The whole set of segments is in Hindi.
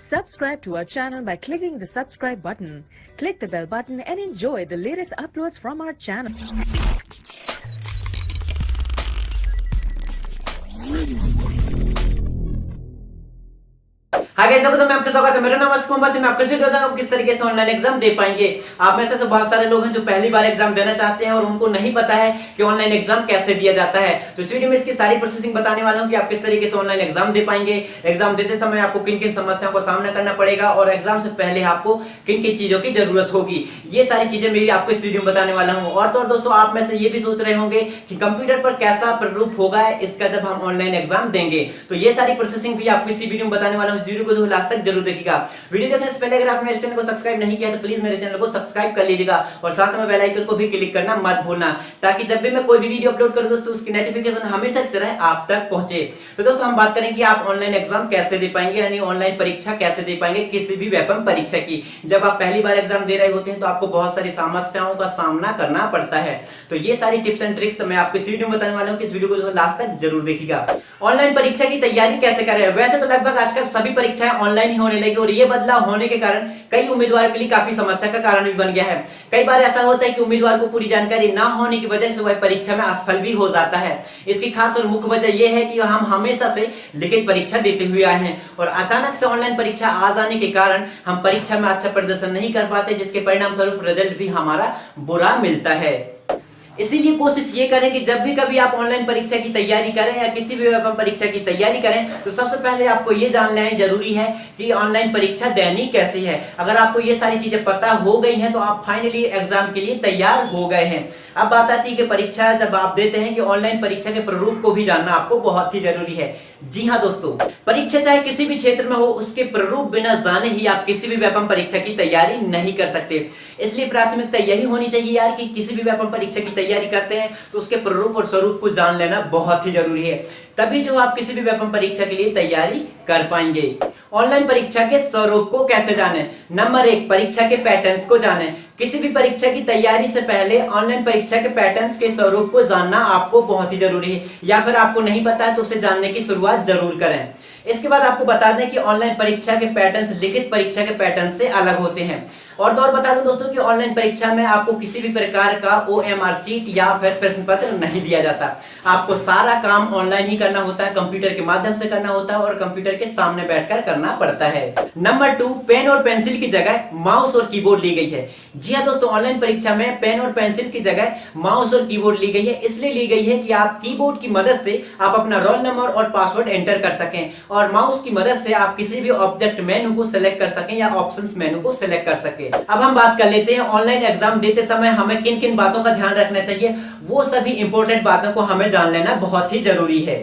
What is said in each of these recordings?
Subscribe to our channel by clicking the subscribe button. Click the bell button and enjoy the latest uploads from our channel. Hi guys, मैं आपका स्वागत है। मेरा नाम अस्कुम है। मैं आपको शेयर करता हूं किस तरीके से ऑनलाइन एग्जाम दे पाएंगे। आप में से बहुत सारे लोग हैं जो पहली बार एग्जाम देना चाहते हैं और उनको नहीं पता है कि ऑनलाइन एग्जाम कैसे दिया जाता है। तो इस वीडियो में इसकी सारी प्रोसेसिंग बताने वाला हूं कि आप किस तरीके से ऑनलाइन एग्जाम दे पाएंगे, एग्जाम देते समय आपको किन किन समस्याओं का सामना करना पड़ेगा और एग्जाम से पहले आपको किन किन चीजों की जरूरत होगी। ये सारी चीजें मैं भी आपको इस वीडियो में बताने वाला हूँ। और तो और दोस्तों, आप में से ये भी सोच रहे होंगे कि कंप्यूटर पर कैसा प्रारूप होगा इसका जब हम ऑनलाइन एग्जाम देंगे। तो ये सारी प्रोसेसिंग भी आपको इसी वीडियो में बताने वाला हूँ। इस वीडियो को जो लास्ट तक जरूर देखिएगा। वीडियो देखने से पहले अगर आप मेरे चैनल को सब्सक्राइब नहीं किया तो प्लीज मेरे चैनल को सब्सक्राइब कर लीजिएगा और साथ में बेल आइकन को भी क्लिक करना मत भूलना, ताकि जब भी मैं कोई भी वीडियो अपलोड करूं दोस्तों उसकी नोटिफिकेशन हमेशा की तरह आप तक पहुंचे। तो दोस्तों, हम बात करें कि आप ऑनलाइन एग्जाम कैसे दे पाएंगे, यानी ऑनलाइन परीक्षा कैसे दे पाएंगे किसी भी व्यापम परीक्षा की। जब आप पहली बार एग्जाम दे रहे होते हैं तो आपको बहुत सारी समस्याओं का सामना करना पड़ता है। तो ये सारी टिप्स एंड ट्रिक्स मैं आपको इस वीडियो में बताने वाला हूं कि इस वीडियो को लास्ट तक जरूर देखिएगा। ऑनलाइन परीक्षा की तैयारी कैसे करें। वैसे तो लगभग आजकल सभी परीक्षाएं ऑनलाइन ही होने लगी और ये बदलाव होने के कारण कई उम्मीदवारों के लिए काफी समस्या का कारण भी बन गया है। कई बार ऐसा होता है कि उम्मीदवार को पूरी जानकारी ना होने की वजह से वह परीक्षा में असफल भी हो जाता है। इसकी खास और मुख्य वजह यह है कि हम हमेशा से लिखित परीक्षा देते हुए आए हैं और अचानक से ऑनलाइन परीक्षा आ जाने के कारण हम परीक्षा में अच्छा प्रदर्शन नहीं कर पाते, जिसके परिणाम स्वरूप रिजल्ट भी हमारा बुरा मिलता है। इसीलिए कोशिश ये करें कि जब भी कभी आप ऑनलाइन परीक्षा की तैयारी करें या किसी भी व्यापम परीक्षा की तैयारी करें तो सबसे पहले आपको ये जान लेना जरूरी है कि ऑनलाइन परीक्षा देनी कैसी है। अगर आपको ये सारी चीजें पता हो गई हैं तो आप फाइनली एग्जाम के लिए तैयार हो गए हैं। अब बात आती है कि परीक्षा जब आप देते हैं कि ऑनलाइन परीक्षा के प्रारूप को भी जानना आपको बहुत ही जरूरी है। जी हाँ दोस्तों, परीक्षा चाहे किसी भी क्षेत्र में हो, उसके प्रारूप बिना जाने ही आप किसी भी व्यापम परीक्षा की तैयारी नहीं कर सकते। इसलिए प्राथमिकता यही होनी चाहिए यार कि किसी भी व्यापम परीक्षा की तैयारी करते हैं तो उसके प्रारूप और स्वरूप को जान लेना बहुत ही जरूरी है, तभी जो आप किसी भी व्यापम परीक्षा के लिए तैयारी कर पाएंगे। ऑनलाइन परीक्षा के स्वरूप को कैसे जानें। नंबर 1, परीक्षा के पैटर्न्स को जानें। किसी भी परीक्षा की तैयारी से पहले ऑनलाइन परीक्षा के पैटर्न्स के स्वरूप को जानना आपको बहुत ही जरूरी है, या फिर आपको नहीं पता है तो उसे जानने की शुरुआत जरूर करें। इसके बाद आपको बता दें कि ऑनलाइन परीक्षा के पैटर्न्स लिखित परीक्षा के पैटर्न से अलग होते हैं। और तो और बता दूं दोस्तों कि ऑनलाइन परीक्षा में आपको किसी भी प्रकार का OMR शीट या फिर प्रश्न पत्र नहीं दिया जाता। आपको सारा काम ऑनलाइन ही करना होता है, कंप्यूटर के माध्यम से करना होता है और कंप्यूटर के सामने बैठकर करना पड़ता है। नंबर 2, पेन और पेंसिल की जगह माउस और कीबोर्ड ली गई है। जी हाँ दोस्तों, ऑनलाइन परीक्षा में पेन और पेंसिल की जगह माउस और कीबोर्ड ली गई है। इसलिए ली गई है कि आप कीबोर्ड की मदद से आप अपना रोल नंबर और पासवर्ड एंटर कर सकें और माउस की मदद से आप किसी भी ऑब्जेक्ट मेनू को सिलेक्ट कर सकें या ऑप्शंस मेनू को सिलेक्ट कर सकें। अब हम बात कर लेते हैं ऑनलाइन एग्जाम देते समय हमें किन किन बातों का ध्यान रखना चाहिए। वो सभी इंपॉर्टेंट बातों को हमें जान लेना बहुत ही जरूरी है।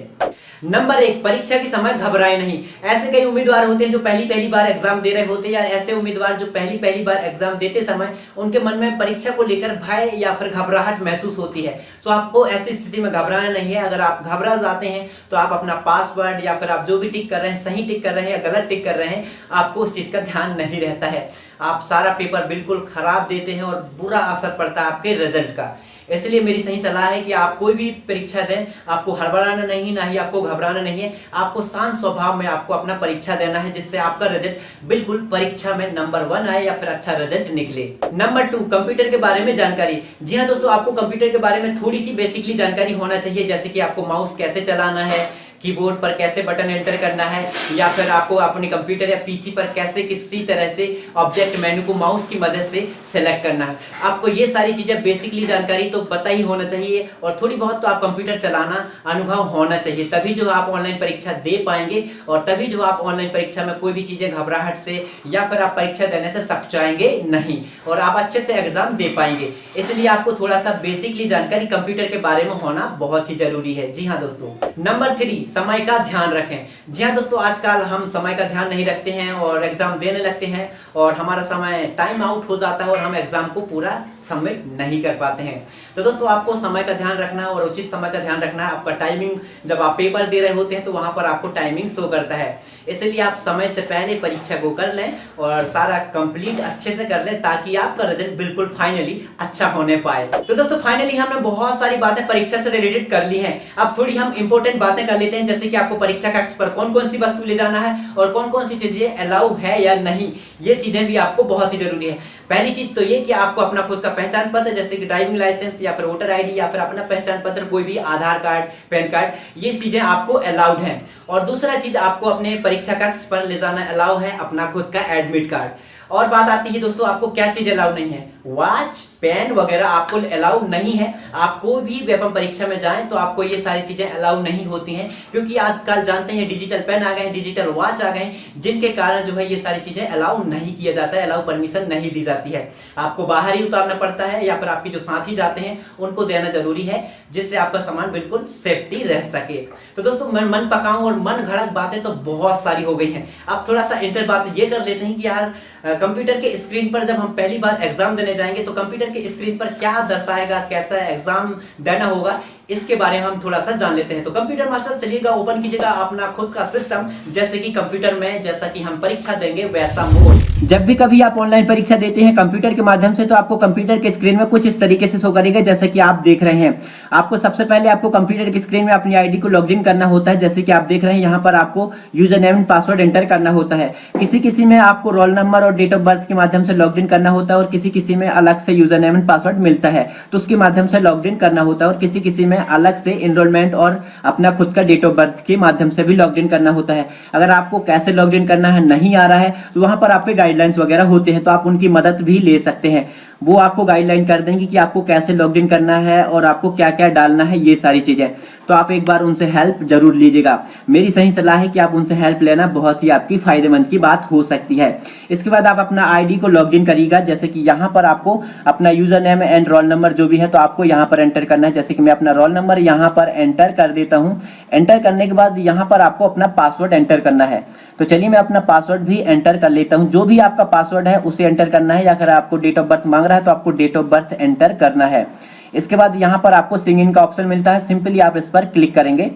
नंबर 1, परीक्षा के समय घबराए नहीं। ऐसे कई उम्मीदवार होते हैं जो पहली बार एग्जाम दे रहे होते हैं, या ऐसे उम्मीदवार जो पहली बार एग्जाम देते समय उनके मन में परीक्षा को लेकर भय या फिर घबराहट महसूस होती है। तो आपको ऐसी स्थिति में घबराना नहीं है। अगर आप घबरा जाते हैं तो आप अपना पासवर्ड या फिर आप जो भी टिक कर रहे हैं, सही टिक कर रहे हैं या गलत टिक कर रहे हैं, आपको उस चीज का ध्यान नहीं रहता है। आप सारा पेपर बिल्कुल खराब देते हैं और बुरा असर पड़ता है आपके रिजल्ट का। इसलिए मेरी सही सलाह है कि आप कोई भी परीक्षा दें, आपको हड़बड़ाना नहीं, ना ही आपको घबराना नहीं है। आपको शांत स्वभाव में आपको अपना परीक्षा देना है, जिससे आपका रिजल्ट बिल्कुल परीक्षा में नंबर 1 आए या फिर अच्छा रिजल्ट निकले। नंबर 2, कंप्यूटर के बारे में जानकारी। जी हाँ दोस्तों, आपको कंप्यूटर के बारे में थोड़ी सी बेसिकली जानकारी होना चाहिए, जैसे कि आपको माउस कैसे चलाना है, कीबोर्ड पर कैसे बटन एंटर करना है, या फिर आपको अपने कंप्यूटर या पीसी पर कैसे किसी तरह से ऑब्जेक्ट मेनू को माउस की मदद से सेलेक्ट करना है। आपको ये सारी चीजें बेसिकली जानकारी तो पता ही होना चाहिए और थोड़ी बहुत तो आप कंप्यूटर चलाना अनुभव होना चाहिए, तभी जो आप ऑनलाइन परीक्षा दे पाएंगे और तभी जो आप ऑनलाइन परीक्षा में कोई भी चीजें घबराहट से या फिर आप परीक्षा देने से सचकाएंगे नहीं और आप अच्छे से एग्जाम दे पाएंगे। इसलिए आपको थोड़ा सा बेसिकली जानकारी कंप्यूटर के बारे में होना बहुत ही जरूरी है। जी हाँ दोस्तों। नंबर 3, समय का ध्यान रखें। जी हाँ दोस्तों, आजकल हम समय का ध्यान नहीं रखते हैं और एग्जाम देने लगते हैं और हमारा समय टाइम आउट हो जाता है और हम एग्जाम को पूरा सबमिट नहीं कर पाते हैं। तो दोस्तों, आपको समय का ध्यान रखना है और उचित समय का ध्यान रखना है। आपका टाइमिंग, जब आप पेपर दे रहे होते हैं तो वहां पर आपको टाइमिंग शो करता है। इसलिए आप समय से पहले परीक्षा को कर लें और सारा कंप्लीट अच्छे से कर लें, ताकि आपका रिजल्ट बिल्कुल फाइनली अच्छा होने पाए। तो दोस्तों, फाइनली हमने बहुत सारी बातें परीक्षा से रिलेटेड कर ली हैं। अब थोड़ी हम इंपॉर्टेंट बातें कर लेते हैं लेते हैं, जैसे कि आपको परीक्षा कक्ष पर कौन कौन सी वस्तु ले जाना है और कौन कौन सी चीजें अलाउ है या नहीं, ये चीजें भी आपको बहुत ही जरूरी है। पहली चीज तो ये कि आपको अपना खुद का पहचान पत्र जैसे कि ड्राइविंग लाइसेंस या फिर वोटर आईडी या फिर अपना पहचान पत्र, कोई भी आधार कार्ड, पैन कार्ड, ये चीजें आपको अलाउड हैं। और दूसरा चीज आपको अपने परीक्षा कक्ष पर ले जाना अलाउ है अपना खुद का एडमिट कार्ड। और बात आती है दोस्तों, आपको क्या चीज अलाउ नहीं है, वॉच, पेन वगैरह आपको अलाउ नहीं है। आप कोई भी वेपम परीक्षा में जाएं तो आपको ये सारी चीजें अलाउ नहीं होती हैं, क्योंकि आजकल जानते हैं डिजिटल पेन आ गए हैं, डिजिटल वॉच आ गए हैं, जिनके कारण जो है ये सारी चीजें अलाउ नहीं किया जाता है, अलाउ परमिशन नहीं दी जाती है। आपको बाहर ही उतारना पड़ता है या फिर आपके जो साथी जाते हैं उनको देना जरूरी है, जिससे आपका सामान बिल्कुल सेफ्टी रह सके। तो दोस्तों मन पकाऊं और मन घड़क बातें तो बहुत सारी हो गई हैं। अब थोड़ा सा इंटर बात ये कर लेते हैं कि यार कंप्यूटर के स्क्रीन पर जब हम पहली बार एग्जाम देने जाएंगे तो कंप्यूटर के स्क्रीन पर क्या दर्शाएगा, कैसा एग्जाम देना होगा, इसके बारे में हम थोड़ा सा जान लेते हैं। तो कंप्यूटर मास्टर चलिएगा, ओपन कीजिएगा अपना खुद का सिस्टम, जैसे कि कंप्यूटर में जैसा कि हम परीक्षा देंगे वैसा मोड। जब भी कभी आप ऑनलाइन परीक्षा देते हैं कंप्यूटर के माध्यम से, तो आपको कंप्यूटर के स्क्रीन में कुछ इस तरीके से शो करेगा जैसे कि आप देख रहे हैं। आपको सबसे पहले आपको कंप्यूटर के स्क्रीन में अपनी आईडी को लॉगिन करना होता है, जैसे कि आप देख रहे हैं यहाँ पर आपको user name and password enter करना होता है। किसी में आपको रोल नंबर और डेट ऑफ बर्थ के माध्यम से लॉगिन करना होता है और किसी में अलग से यूजर नेम एंड पासवर्ड मिलता है तो उसके माध्यम से लॉगिन करना होता है, और किसी में अलग से एनरोलमेंट और अपना खुद का डेट ऑफ बर्थ के माध्यम से भी लॉगिन करना होता है। अगर आपको कैसे लॉगिन करना है नहीं आ रहा है तो वहां पर आपके गाइडलाइंस वगैरह होते हैं, तो आप उनकी मदद भी ले सकते हैं। वो आपको गाइडलाइन कर देंगे कि आपको कैसे लॉगिन करना है और आपको क्या क्या डालना है, ये सारी चीजें। तो आप एक बार उनसे हेल्प जरूर लीजिएगा। मेरी सही सलाह है कि आप उनसे हेल्प लेना, बहुत ही आपकी फायदेमंद की बात हो सकती है। इसके बाद आप अपना आईडी को लॉगिन करिएगा, जैसे कि यहाँ पर आपको अपना user name and roll number जो भी है तो आपको यहाँ पर एंटर करना है। जैसे कि मैं अपना रोल नंबर यहाँ पर एंटर कर देता हूँ। एंटर करने के बाद यहाँ पर आपको अपना पासवर्ड एंटर करना है। तो चलिए मैं अपना पासवर्ड भी एंटर कर लेता हूँ। जो भी आपका पासवर्ड है उसे एंटर करना है, या अगर आपको डेट ऑफ बर्थ मांग रहा है तो आपको डेट ऑफ बर्थ एंटर करना है। इसके बाद यहाँ पर आपको सिंग इन का ऑप्शन मिलता है, सिंपली आप इस पर क्लिक करेंगे।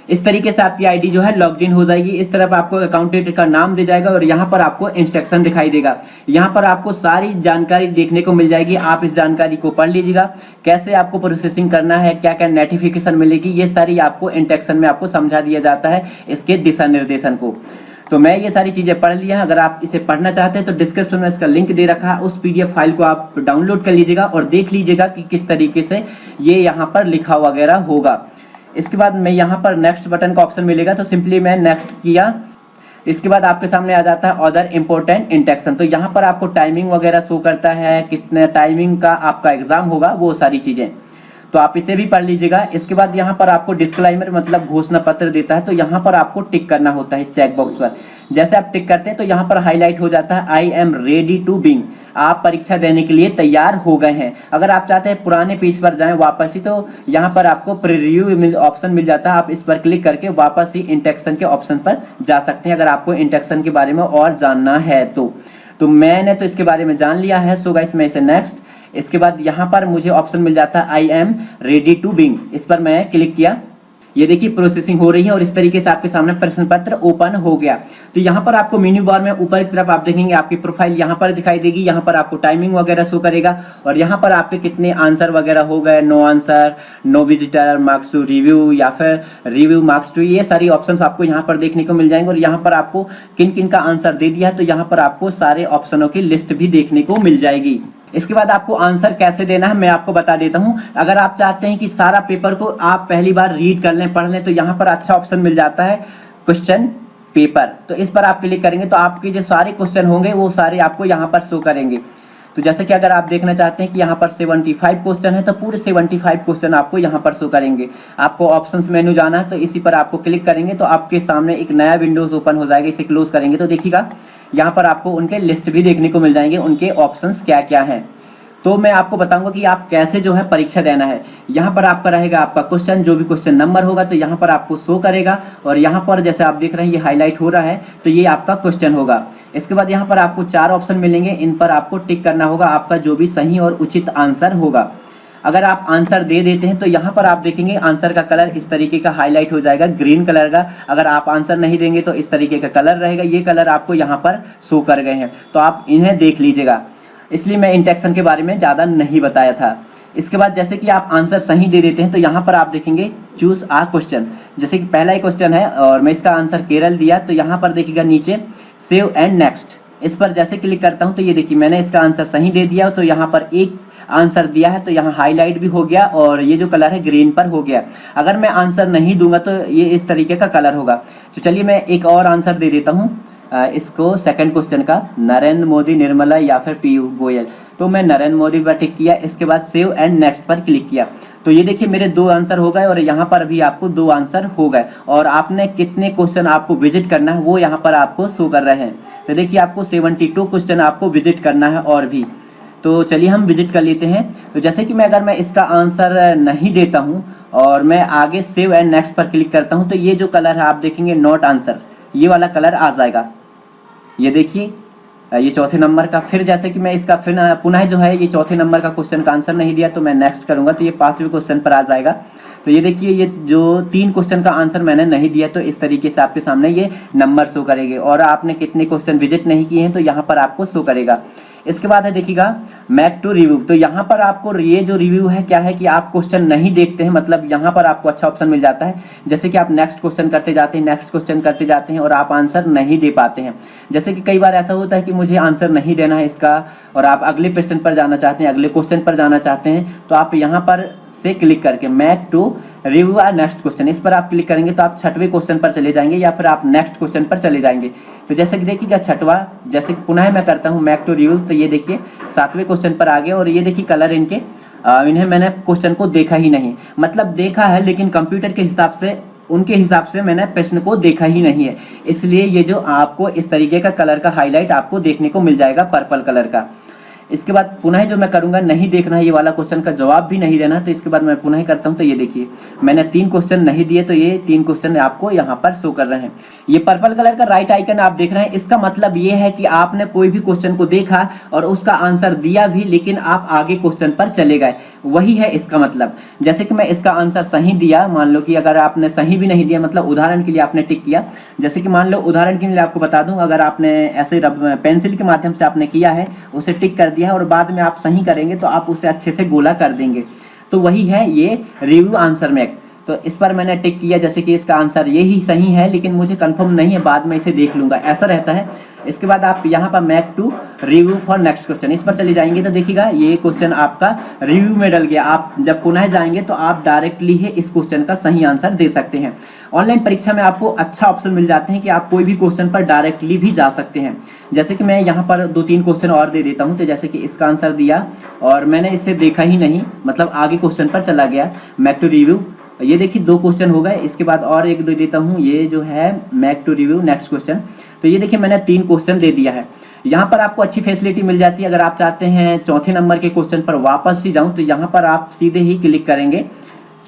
इस तरीके से आपकी आईडी जो है लॉग्ड इन हो जाएगी। इस तरफ आपको अकाउंटेंट का नाम दे जाएगा और यहाँ पर आपको इंस्ट्रक्शन दिखाई देगा। यहाँ पर आपको सारी जानकारी देखने को मिल जाएगी, आप इस जानकारी को पढ़ लीजिएगा। कैसे आपको प्रोसेसिंग करना है, क्या क्या नोटिफिकेशन मिलेगी, ये सारी आपको इंस्ट्रक्शन में आपको समझा दिया जाता है इसके दिशा निर्देशन को। तो मैं ये सारी चीजें पढ़ लिया है। अगर आप इसे पढ़ना चाहते हैं तो डिस्क्रिप्शन में इसका लिंक दे रखा है, उस पीडीएफ फाइल को आप डाउनलोड कर लीजिएगा और देख लीजिएगा कि किस तरीके से ये यहाँ पर लिखा वगैरह होगा। इसके बाद मैं यहाँ पर नेक्स्ट बटन का ऑप्शन मिलेगा, तो सिंपली मैं नेक्स्ट किया। इसके बाद आपके सामने आ जाता है अदर इंपॉर्टेंट इंस्ट्रक्शन। तो यहाँ पर आपको टाइमिंग वगैरह शो करता है, कितने टाइमिंग का आपका एग्जाम होगा, वो सारी चीजें, तो आप इसे भी पढ़ लीजिएगा। इसके बाद यहाँ पर आपको डिस्क्लेमर मतलब घोषणा पत्र देता है, तो यहाँ पर आपको टिक करना होता है इस चेक बॉक्स पर। जैसे आप टिक करते हैं तो यहाँ पर हाईलाइट हो जाता है आई एम रेडी टू बिंग, आप परीक्षा देने के लिए तैयार हो गए हैं। अगर आप चाहते हैं पुराने पेज पर जाएं वापस ही, तो यहाँ पर आपको प्रीव्यू ऑप्शन मिल जाता है, आप इस पर क्लिक करके वापस ही इंस्ट्रक्शन के ऑप्शन पर जा सकते हैं अगर आपको इंस्ट्रक्शन के बारे में और जानना है तो मैंने तो इसके बारे में जान लिया है। सो गाइस मैं इसे नेक्स्ट। इसके बाद यहाँ पर मुझे ऑप्शन मिल जाता है आई एम रेडी टू बिंग, इस पर मैं क्लिक किया। ये देखिए प्रोसेसिंग हो रही है और इस तरीके से आपके सामने प्रश्न पत्र ओपन हो गया। तो यहाँ पर आपको मेन्यू बार में ऊपर की तरफ आप देखेंगे आपकी प्रोफाइल यहाँ पर दिखाई देगी। यहाँ पर आपको टाइमिंग वगैरह शो करेगा और यहाँ पर आपके कितने आंसर वगैरह हो गए, no answer, no visitor, marks to review या फिर रिव्यू मार्क्स टू, ये सारी ऑप्शंस आपको यहाँ पर देखने को मिल जाएंगे। और यहाँ पर आपको किन किन का आंसर दे दिया है तो यहाँ पर आपको सारे ऑप्शनों की लिस्ट भी देखने को मिल जाएगी। इसके बाद आपको आंसर कैसे देना है मैं आपको बता देता हूं। अगर आप चाहते हैं कि सारा पेपर को आप पहली बार रीड कर लें, पढ़ लें, तो यहाँ पर अच्छा ऑप्शन मिल जाता है क्वेश्चन पेपर। तो इस पर आप क्लिक करेंगे तो आपके जो सारे क्वेश्चन होंगे वो सारे आपको यहाँ पर शो करेंगे। तो जैसे कि अगर आप देखना चाहते हैं कि यहाँ पर 75 क्वेश्चन है तो पूरे 75 क्वेश्चन आपको यहाँ पर शो करेंगे। आपको ऑप्शंस मेनू जाना है तो इसी पर आपको क्लिक करेंगे तो आपके सामने एक नया विंडोज ओपन हो जाएगा। इसे क्लोज करेंगे तो देखिएगा यहाँ पर आपको उनके लिस्ट भी देखने को मिल जाएंगे, उनके ऑप्शंस क्या क्या हैं। तो मैं आपको बताऊंगा कि आप कैसे जो है परीक्षा देना है। यहाँ पर आपका रहेगा आपका क्वेश्चन, जो भी क्वेश्चन नंबर होगा तो यहाँ पर आपको शो करेगा और यहाँ पर जैसे आप देख रहे हैं ये हाईलाइट हो रहा है तो ये आपका क्वेश्चन होगा। इसके बाद यहाँ पर आपको 4 ऑप्शन मिलेंगे, इन पर आपको टिक करना होगा आपका जो भी सही और उचित आंसर होगा। अगर आप आंसर दे देते हैं तो यहाँ पर आप देखेंगे आंसर का कलर इस तरीके का हाईलाइट हो जाएगा, ग्रीन कलर का। अगर आप आंसर नहीं देंगे तो इस तरीके का कलर रहेगा, ये कलर आपको यहाँ पर शो कर गए हैं तो आप इन्हें देख लीजिएगा। इसलिए मैं इंस्ट्रक्शन के बारे में ज़्यादा नहीं बताया था। इसके बाद जैसे कि आप आंसर सही दे देते हैं तो यहाँ पर आप देखेंगे चूज आ क्वेश्चन, जैसे कि पहला ही क्वेश्चन है और मैं इसका आंसर केरल दिया, तो यहाँ पर देखिएगा नीचे सेव एंड नेक्स्ट, इस पर जैसे क्लिक करता हूँ तो ये देखिए मैंने इसका आंसर सही दे दिया, तो यहाँ पर एक आंसर दिया है तो यहाँ हाईलाइट भी हो गया और ये जो कलर है ग्रीन पर हो गया। अगर मैं आंसर नहीं दूंगा तो ये इस तरीके का कलर होगा। तो चलिए मैं एक और आंसर दे देता हूँ इसको, सेकंड क्वेश्चन का, नरेंद्र मोदी, निर्मला या फिर पीयूष गोयल। तो मैं नरेंद्र मोदी पर टिक किया, इसके बाद सेव एंड नेक्स्ट पर क्लिक किया, तो ये देखिए मेरे 2 आंसर हो गए और यहाँ पर भी आपको 2 आंसर हो गए और आपने कितने क्वेश्चन आपको विजिट करना है वो यहाँ पर आपको शो कर रहे हैं। तो देखिए आपको 72 क्वेश्चन आपको विजिट करना है और भी। तो चलिए हम विजिट कर लेते हैं। तो जैसे कि अगर मैं इसका आंसर नहीं देता हूँ और मैं आगे सेव एंड नेक्स्ट पर क्लिक करता हूँ तो ये जो कलर है आप देखेंगे नॉट आंसर, ये वाला कलर आ जाएगा। ये देखिए ये चौथे नंबर का, फिर जैसे कि मैं इसका फिर पुनः जो है ये चौथे नंबर का क्वेश्चन का आंसर नहीं दिया तो मैं नेक्स्ट करूंगा तो ये 5वें क्वेश्चन पर आ जाएगा। तो ये देखिए ये जो 3 क्वेश्चन का आंसर मैंने नहीं दिया तो इस तरीके से आपके सामने ये नंबर शो करेंगे और आपने कितने क्वेश्चन विजिट नहीं किए हैं तो यहाँ पर आपको शो करेगा। इसके बाद है देखिएगा मैक टू रिव्यू, तो यहाँ पर आपको ये जो रिव्यू है क्या है कि आप क्वेश्चन नहीं देखते हैं, मतलब यहाँ पर आपको अच्छा ऑप्शन मिल जाता है। जैसे कि आप नेक्स्ट क्वेश्चन करते जाते हैं, नेक्स्ट क्वेश्चन करते जाते हैं और आप आंसर नहीं दे पाते हैं। जैसे कि कई बार ऐसा होता है कि मुझे आंसर नहीं देना है इसका और आप अगले क्वेश्चन पर जाना चाहते हैं, अगले क्वेश्चन पर जाना चाहते हैं, तो आप यहाँ पर से क्लिक करके मैक टू रिव्यू आ नेक्स्ट क्वेश्चन, इस पर आप क्लिक करेंगे तो आप 6वें क्वेश्चन पर चले जाएंगे या फिर आप नेक्स्ट क्वेश्चन पर चले जाएंगे। तो जैसे कि देखिएगा 6वां, जैसे कि पुनः मैं करता हूँ मैक टू रिव्यू, तो ये देखिए 7वें क्वेश्चन पर आ गया और ये देखिए कलर इनके इन्हें मैंने क्वेश्चन को देखा ही नहीं, मतलब देखा है लेकिन कंप्यूटर के हिसाब से उनके हिसाब से मैंने प्रश्न को देखा ही नहीं है, इसलिए ये जो आपको इस तरीके का कलर का हाईलाइट आपको देखने को मिल जाएगा पर्पल कलर का। इसके बाद पुनः जो मैं करूंगा नहीं देखना है ये वाला क्वेश्चन का जवाब भी नहीं देना है, तो इसके बाद मैं पुनः करता हूं तो ये देखिए मैंने 3 क्वेश्चन नहीं दिए तो ये 3 क्वेश्चन आपको यहाँ पर शो कर रहे हैं। ये पर्पल कलर का राइट आइकन आप देख रहे हैं, इसका मतलब ये है कि आपने कोई भी क्वेश्चन को देखा और उसका आंसर दिया भी लेकिन आप आगे क्वेश्चन पर चले गए, वही है इसका मतलब। जैसे कि मैं इसका आंसर सही दिया, मान लो कि अगर आपने सही भी नहीं दिया, मतलब उदाहरण के लिए आपने टिक किया, जैसे कि मान लो उदाहरण के लिए आपको बता दूं, अगर आपने ऐसे पेंसिल के माध्यम से आपने किया है, उसे टिक कर दिया है और बाद में आप सही करेंगे तो आप उसे अच्छे से गोला कर देंगे, तो वही है ये रिव्यू आंसर मैक। तो इस पर मैंने टिक किया, जैसे कि इसका आंसर ये ही सही है लेकिन मुझे कंफर्म नहीं है, बाद में इसे देख लूंगा, ऐसा रहता है। इसके बाद आप यहाँ पर mark to review for next question, इस पर चले जाएंगे तो देखिएगा ये क्वेश्चन आपका रिव्यू में डल गया। आप जब पुनः जाएंगे तो आप डायरेक्टली ही इस क्वेश्चन का सही आंसर दे सकते हैं। ऑनलाइन परीक्षा में आपको अच्छा ऑप्शन मिल जाते हैं कि आप कोई भी क्वेश्चन पर डायरेक्टली भी जा सकते हैं। जैसे कि मैं यहाँ पर 2-3 क्वेश्चन और दे देता हूँ, तो जैसे कि इसका आंसर दिया और मैंने इसे देखा ही नहीं, मतलब आगे क्वेश्चन पर चला गया, मैक टू रिव्यू, ये देखिए 2 क्वेश्चन हो गए। इसके बाद और एक दे देता हूँ, ये जो है mark to review next question, तो ये देखिए मैंने 3 क्वेश्चन दे दिया है। यहाँ पर आपको अच्छी फैसिलिटी मिल जाती है, अगर आप चाहते हैं चौथे नंबर के क्वेश्चन पर वापस ही जाऊँ तो यहाँ पर आप सीधे ही क्लिक करेंगे,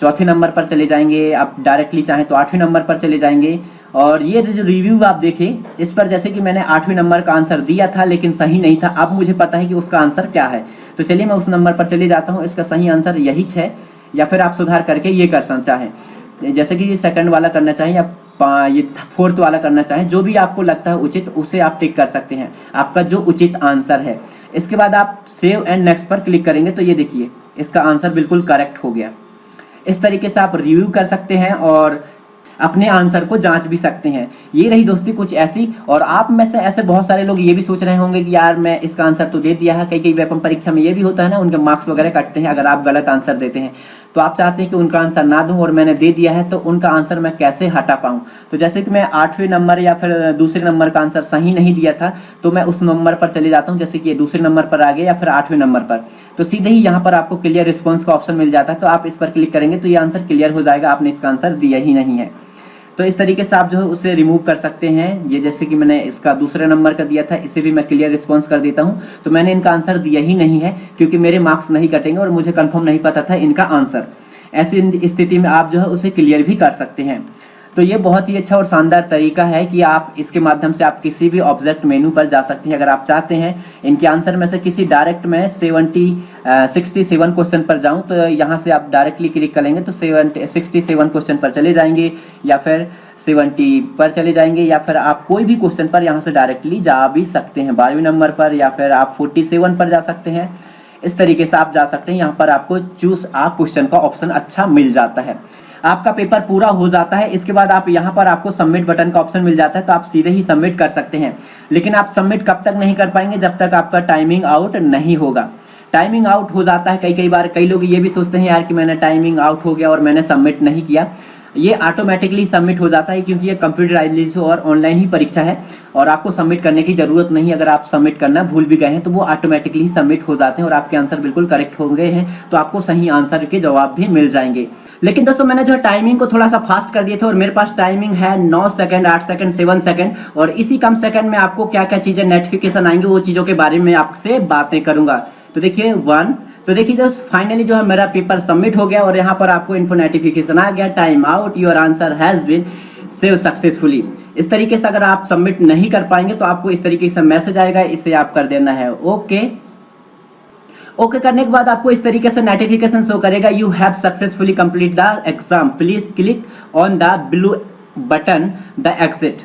चौथे नंबर पर चले जाएंगे, आप डायरेक्टली चाहें तो 8वें नंबर पर चले जाएंगे। और ये जो रिव्यू आप देखें, इस पर जैसे कि मैंने 8वें नंबर का आंसर दिया था लेकिन सही नहीं था, अब मुझे पता है कि उसका आंसर क्या है, तो चलिए मैं उस नंबर पर चले जाता हूँ, इसका सही आंसर यही है, या फिर आप सुधार करके ये कर चाहें, जैसे कि ये सेकंड वाला करना चाहें या ये 4th वाला करना चाहें, जो भी आपको लगता है उचित उसे आप टिक कर सकते हैं, आपका जो उचित आंसर है। इसके बाद आप सेव एंड नेक्स्ट पर क्लिक करेंगे तो ये देखिए इसका आंसर बिल्कुल करेक्ट हो गया। इस तरीके से आप रिव्यू कर सकते हैं और अपने आंसर को जांच भी सकते हैं। ये रही दोस्ती कुछ ऐसी, और आप में से ऐसे बहुत सारे लोग ये भी सोच रहे होंगे कि यार मैं इसका आंसर तो दे दिया है, कई वेपन परीक्षा में ये भी होता है ना, उनके मार्क्स वगैरह कटते हैं अगर आप गलत आंसर देते हैं, तो आप चाहते हैं कि उनका आंसर ना दूं और मैंने दे दिया है तो उनका आंसर मैं कैसे हटा पाऊं। तो जैसे कि मैं 8वें नंबर या फिर दूसरे नंबर का आंसर सही नहीं दिया था तो मैं उस नंबर पर चले जाता हूं, जैसे कि ये दूसरे नंबर पर आ गया या फिर 8वें नंबर पर, तो सीधे ही यहाँ पर आपको क्लियर रिस्पॉन्स का ऑप्शन मिल जाता है, तो आप इस पर क्लिक करेंगे तो ये आंसर क्लियर हो जाएगा, आपने इसका आंसर दिया ही नहीं है। तो इस तरीके से आप जो है उसे रिमूव कर सकते हैं। ये जैसे कि मैंने इसका दूसरे नंबर का दिया था, इसे भी मैं क्लियर रिस्पॉन्स कर देता हूं, तो मैंने इनका आंसर दिया ही नहीं है क्योंकि मेरे मार्क्स नहीं कटेंगे और मुझे कंफर्म नहीं पता था इनका आंसर। ऐसी स्थिति में आप जो है उसे क्लियर भी कर सकते हैं। तो ये बहुत ही अच्छा और शानदार तरीका है कि आप इसके माध्यम से आप किसी भी ऑब्जेक्ट मेनू पर जा सकते हैं। अगर आप चाहते हैं इनके आंसर में से किसी डायरेक्ट में 67 क्वेश्चन पर जाऊं तो यहाँ से आप डायरेक्टली क्लिक करेंगे तो 67 क्वेश्चन पर चले जाएंगे या फिर 70 पर चले जाएंगे, या फिर आप कोई भी क्वेश्चन पर यहाँ से डायरेक्टली जा भी सकते हैं, 12वें नंबर पर, या फिर आप 47 पर जा सकते हैं। इस तरीके से आप जा सकते हैं। यहाँ पर आपको चूज आ क्वेश्चन का ऑप्शन अच्छा मिल जाता है। आपका पेपर पूरा हो जाता है, इसके बाद आप यहाँ पर आपको सबमिट बटन का ऑप्शन मिल जाता है, तो आप सीधे ही सबमिट कर सकते हैं। लेकिन आप सबमिट कब तक नहीं कर पाएंगे, जब तक आपका टाइमिंग आउट नहीं होगा। टाइमिंग आउट हो जाता है कई बार, कई लोग ये भी सोचते हैं यार कि मैंने टाइमिंग आउट हो गया और मैंने सबमिट नहीं किया। ये ऑटोमेटिकली सबमिट हो जाता है, क्योंकि ये कंप्यूटराइज्ड और ऑनलाइन ही परीक्षा है और आपको सबमिट करने की जरूरत नहीं। अगर आप सबमिट करना भूल भी गए हैं तो वो ऑटोमेटिकली सबमिट हो जाते हैं और आपके आंसर बिल्कुल करेक्ट हो गए हैं तो आपको सही आंसर के जवाब भी मिल जाएंगे। लेकिन दोस्तों मैंने जो है टाइमिंग को थोड़ा सा फास्ट कर दिए थे और मेरे पास टाइमिंग है 9 सेकंड, 8 सेकंड, 7 सेकंड, और इसी कम सेकंड में आपको क्या क्या चीजें नोटिफिकेशन आएंगे वो चीजों के बारे में आपसे बातें करूंगा। तो देखिए 1, तो देखिए दोस्त फाइनली जो है मेरा पेपर सबमिट हो गया और यहाँ पर आपको इन्फो नोटिफिकेशन आ गया, time out, your answer has been save successfully. इस तरीके से अगर आप सबमिट नहीं कर पाएंगे तो आपको इस तरीके से मैसेज आएगा, इसे आप कर देना है ओके। ओके करने के बाद आपको इस तरीके से नोटिफिकेशन शो करेगा, you have successfully complete the exam, please click on the blue button the exit.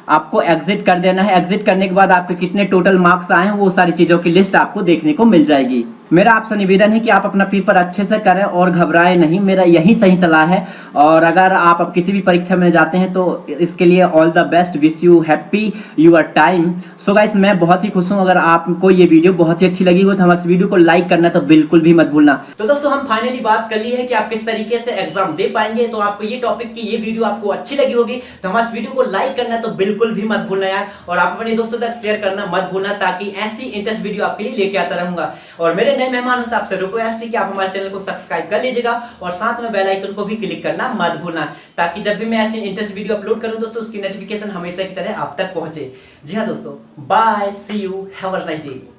आपको एग्जिट कर देना है। एग्जिट करने के बाद आपके कितने टोटल मार्क्स आए हैं वो सारी चीजों की लिस्ट आपको देखने को मिल जाएगी। मेरा आपसे निवेदन है कि आप अपना पेपर अच्छे से करें और घबराएं नहीं, मेरा यही सही सलाह है। और अगर आप अब किसी भी परीक्षा में जाते हैं तो इसके लिए all the best, wish you happy your time. So guys मैं बहुत ही खुश हूँ। अगर आपको ये वीडियो बहुत ही अच्छी लगी हो तो हमारे इस वीडियो को लाइक करना तो बिल्कुल भी मत भूलना। तो दोस्तों हम फाइनली बात कर ली है कि आप किस तरीके से एग्जाम दे पाएंगे। तो आपको ये टॉपिक की ये वीडियो आपको अच्छी लगी होगी तो हमारे इस वीडियो को लाइक करना तो बिल्कुल भी मत भूलना यार, और आप अपने दोस्तों तक शेयर करना मत भूलना, ताकि ऐसी इंटरेस्ट वीडियो आपके लिए लेके आता रहूंगा। और मेरे नए मेहमान हो आपसे रिक्वेस्ट है कि आप हमारे चैनल को सब्सक्राइब कर लीजिएगा और साथ में बेल आइकन को भी क्लिक करना मत भूलना, ताकि जब भी मैं ऐसी इंटरेस्ट वीडियो अपलोड करूं दोस्तों उसकी नोटिफिकेशन हमेशा की तरह आप तक पहुंचे। जी हाँ दोस्तों, bye, see you, have a nice day.